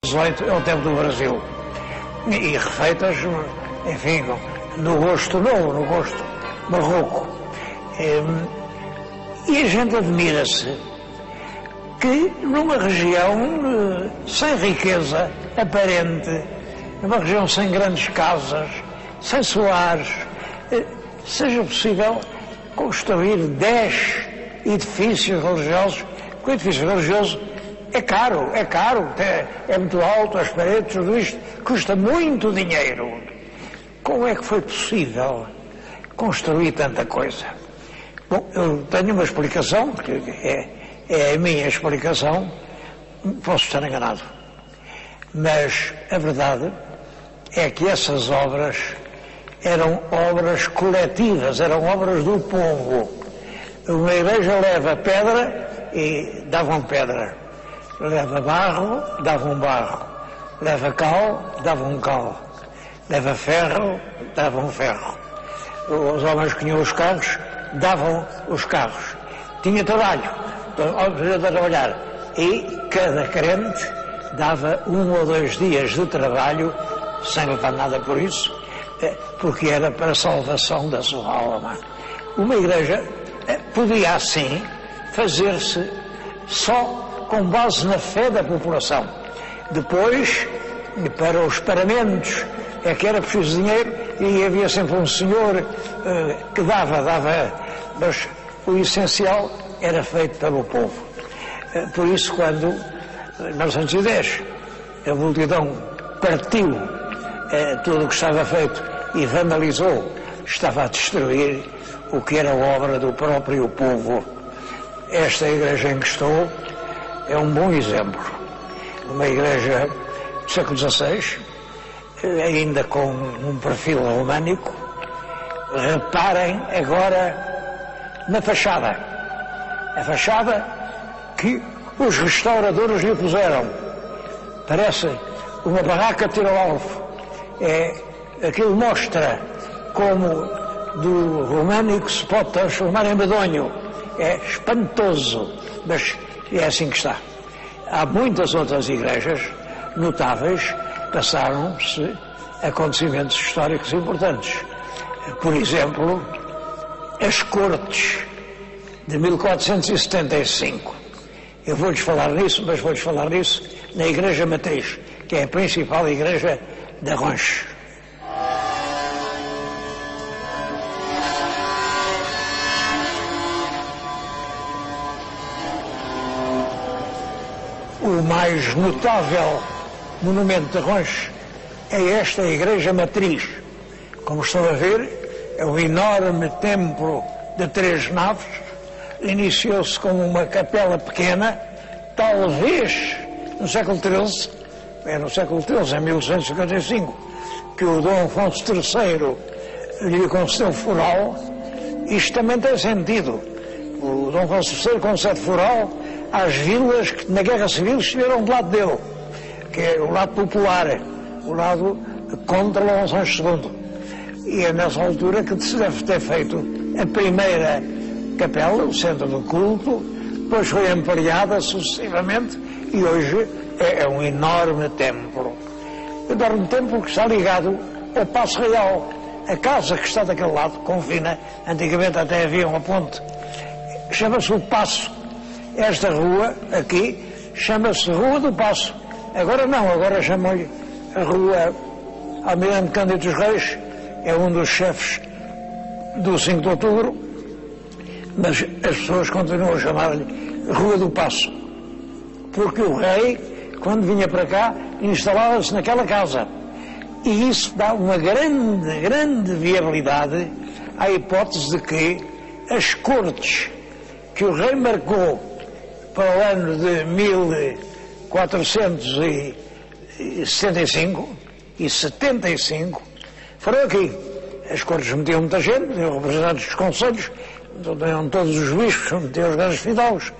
XVIII é o tempo do Brasil. E refeitas, enfim, no gosto novo, no gosto barroco. E a gente admira-se que numa região sem riqueza aparente, numa região sem grandes casas, sem solares, seja possível construir 10 edifícios religiosos, porque o edifício religioso é caro, é muito alto, as paredes, tudo isto custa muito dinheiro. Como é que foi possível construir tanta coisa? Bom, eu tenho uma explicação, que é a minha explicação, posso estar enganado, mas a verdade é que essas obras eram obras coletivas, eram obras do povo. Uma igreja leva pedra e davam pedra, leva barro, davam barro, leva cal, davam cal, leva ferro, davam ferro. Os homens que tinham os carros davam os carros. Tinha trabalho, a trabalhar, e cada crente dava 1 ou 2 dias de trabalho, sem levar nada por isso, porque era para a salvação da sua alma. Uma igreja podia assim fazer-se só com base na fé da população. Depois, para os paramentos, é que era preciso dinheiro, e havia sempre um senhor que dava, mas o essencial era feito pelo povo. Por isso, quando, em 1910, a multidão partiu tudo o que estava feito e vandalizou, estava a destruir o que era obra do próprio povo. Esta igreja em que estou é um bom exemplo. Uma igreja do século XVI, ainda com um perfil românico. Reparem agora na fachada. A fachada que os restauradores lhe puseram. Parece uma barraca de tiro ao alvo. Aquilo mostra como do românico se pode transformar em medonho. É espantoso, mas é assim que está. Há muitas outras igrejas notáveis, passaram-se acontecimentos históricos importantes. Por exemplo, as Cortes de 1475. Eu vou-lhes falar nisso, mas vou-lhes falar nisso na Igreja Matriz, que é a principal igreja de Arronches. O mais notável monumento de Arronches é esta Igreja Matriz. Como estão a ver, é um enorme templo de 3 naves. Iniciou-se com uma capela pequena, talvez no século XIII, em 1155, que o Dom Afonso III lhe concedeu foral. Isto também tem sentido. O Dom Afonso III concede foral às vilas que na Guerra Civil estiveram do lado dele, que é o lado popular, o lado contra Dom Sancho II. E é nessa altura que se deve ter feito a primeira capela, o centro do culto, depois foi ampliada sucessivamente e hoje é um enorme templo. Um enorme templo que está ligado ao Paço Real. A casa que está daquele lado, confina, antigamente até havia uma ponte, chama-se o Paço. Esta rua aqui chama-se Rua do Paço. Agora não, agora chamam-lhe a Rua Almirante Cândido dos Reis, é um dos chefes do 5 de Outubro, mas as pessoas continuam a chamar-lhe Rua do Paço, porque o rei, quando vinha para cá, instalava-se naquela casa. E isso dá uma grande viabilidade à hipótese de que as cortes que o rei marcou para o ano de 1465 e 75 foram aqui. As cortes metiam muita gente, metiam representantes dos conselhos, metiam todos os bispos, metiam os grandes fidalgos.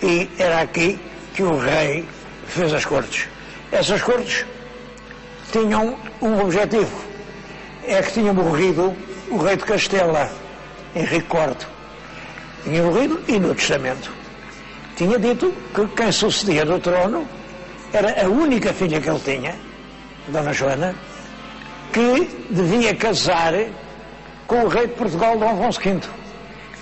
E era aqui que o rei fez as cortes. Essas cortes tinham um objetivo, é que tinha morrido o rei de Castela, Henrique IV. Tinha morrido e no testamento tinha dito que quem sucedia do trono era a única filha que ele tinha, Dona Joana, que devia casar com o rei de Portugal, Dom Afonso V,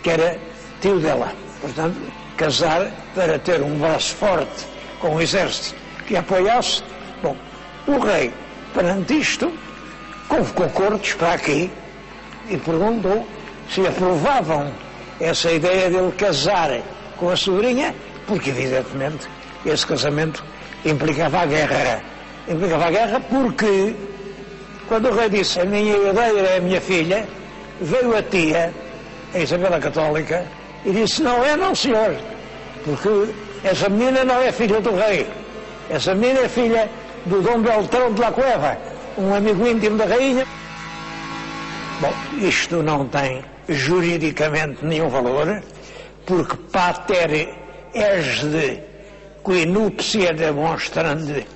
que era tio dela. Portanto, casar para ter um braço forte com o exército que apoiasse. Bom, o rei, perante isto, convocou cortes para aqui e perguntou se aprovavam essa ideia dele casar com a sobrinha, porque evidentemente esse casamento implicava a guerra. Implicava a guerra porque, quando o rei disse a minha herdeira é a minha filha, veio a tia, a Isabel a Católica, e disse não é, não senhor, porque essa menina não é filha do rei, essa menina é filha do Dom Beltrão de la Cueva, um amigo íntimo da rainha. Bom, isto não tem juridicamente nenhum valor, porque pater est qui nuptia demonstrandi,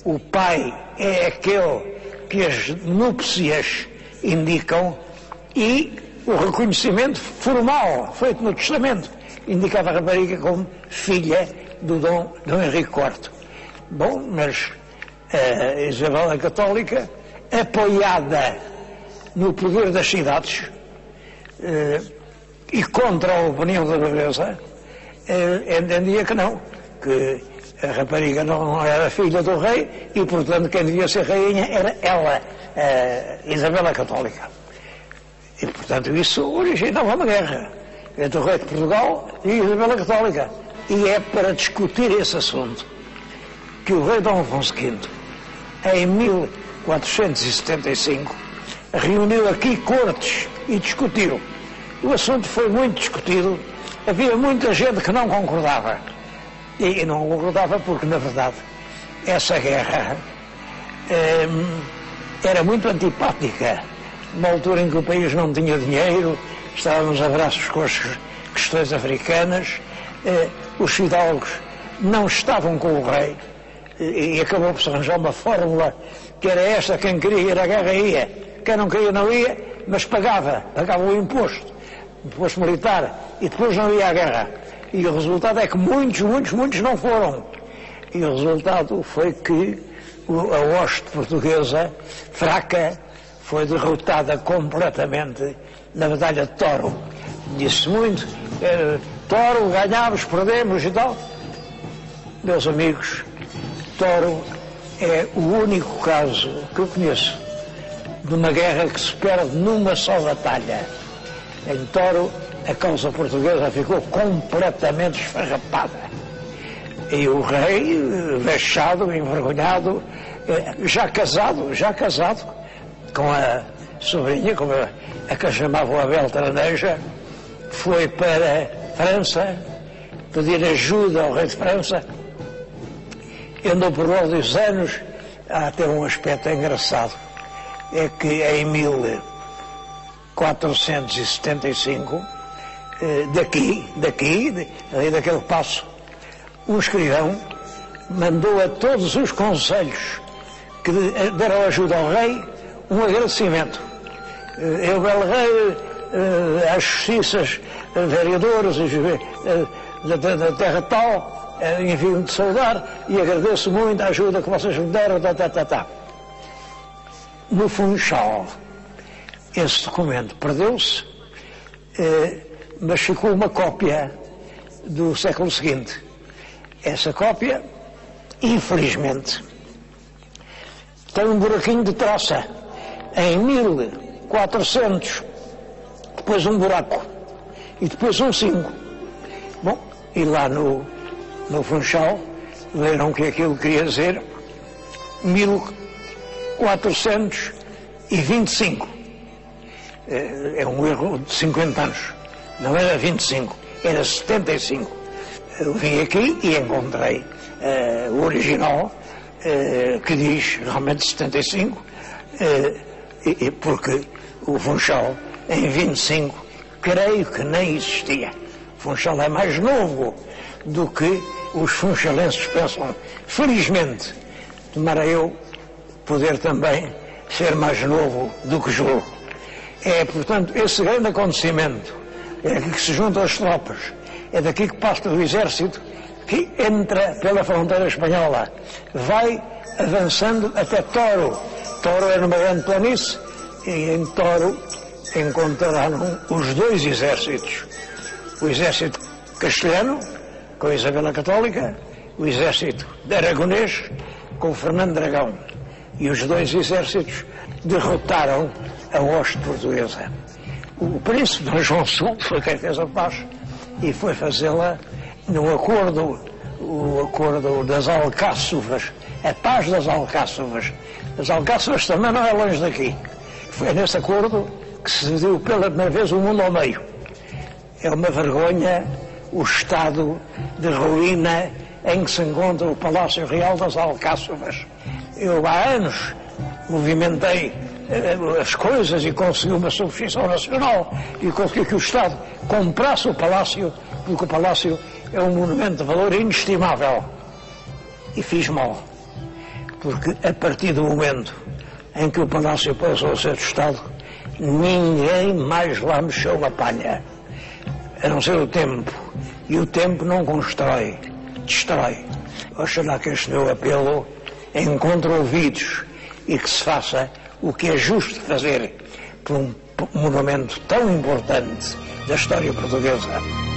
o pai é aquele que as núpcias indicam, e o reconhecimento formal feito no testamento indicava a rapariga como filha do Dom Henrique IV. Bom, mas a Isabel a Católica, apoiada no poder das cidades e contra a opinião da nobreza, entendia que não, que a rapariga não era filha do rei e, portanto, quem devia ser rainha era ela, Isabel a Católica. E, portanto, isso originava uma guerra entre o rei de Portugal e Isabel a Católica. E é para discutir esse assunto que o rei Dom Afonso V, em 1475, reuniu aqui cortes e discutiu. O assunto foi muito discutido, havia muita gente que não concordava. E não concordava porque, na verdade, essa guerra era muito antipática. Numa altura em que o país não tinha dinheiro, estávamos a braços com as questões africanas, os fidalgos não estavam com o rei, e acabou por se arranjar uma fórmula que era esta: quem queria ir à guerra ia, quem não queria não ia, mas pagava o imposto militar, e depois não ia à guerra. E o resultado é que muitos não foram. E o resultado foi que a hoste portuguesa, fraca, foi derrotada completamente na Batalha de Toro. Disse muito, Toro, ganhámos, perdemos e tal. Meus amigos, Toro é o único caso que eu conheço de uma guerra que se perde numa só batalha. Em Toro, a causa portuguesa ficou completamente esfarrapada. E o rei, vexado, envergonhado, já casado com a sobrinha, como a que chamavam a Beltraneja, foi para França pedir ajuda ao rei de França. Andou por vários anos a ter um aspecto engraçado. É que em 1475, daquele passo, um escrivão mandou a todos os conselhos que deram ajuda ao rei um agradecimento. Eu, belo rei, às justiças, vereadores da terra tal, envio-me de saudar e agradeço muito a ajuda que vocês me deram, No Funchal, esse documento perdeu-se, mas ficou uma cópia do século seguinte. Essa cópia, infelizmente, tem um buraquinho de traça. Em 1400, depois um buraco, e depois um 5. Bom, e lá no Funchal, leram que aquilo queria dizer 1425. É um erro de 50 anos. Não era 25, era 75. Eu vim aqui e encontrei o original, que diz realmente 75, porque o Funchal em 25 creio que nem existia. O Funchal é mais novo do que os funchalenses pensam. Felizmente, tomara eu poder também ser mais novo do que julgo. É, portanto, esse grande acontecimento, é aqui que se juntam as tropas, é daqui que passa o exército que entra pela fronteira espanhola, vai avançando até Toro. Toro é numa grande planície, e em Toro encontrarão os dois exércitos. O exército castelhano, com a Isabel Católica, o exército aragonês, com Fernando Dragão. E os dois exércitos derrotaram a hoste portuguesa. O príncipe Dom João II foi quem fez a paz e foi fazê-la num acordo, o acordo das Alcáçovas, a paz das Alcáçovas. As Alcáçovas também não é longe daqui. Foi nesse acordo que se deu pela primeira vez o mundo ao meio. É uma vergonha o estado de ruína em que se encontra o Palácio Real das Alcáçovas. Eu há anos movimentei as coisas e consegui uma subscrição nacional e consegui que o Estado comprasse o Palácio, porque o Palácio é um monumento de valor inestimável. E fiz mal, porque a partir do momento em que o Palácio passou a ser do Estado, ninguém mais lá mexeu na palha, a não ser o tempo. E o tempo não constrói, destrói. Oxalá que este meu apelo encontre ouvidos e que se faça o que é justo fazer por um monumento tão importante da história portuguesa.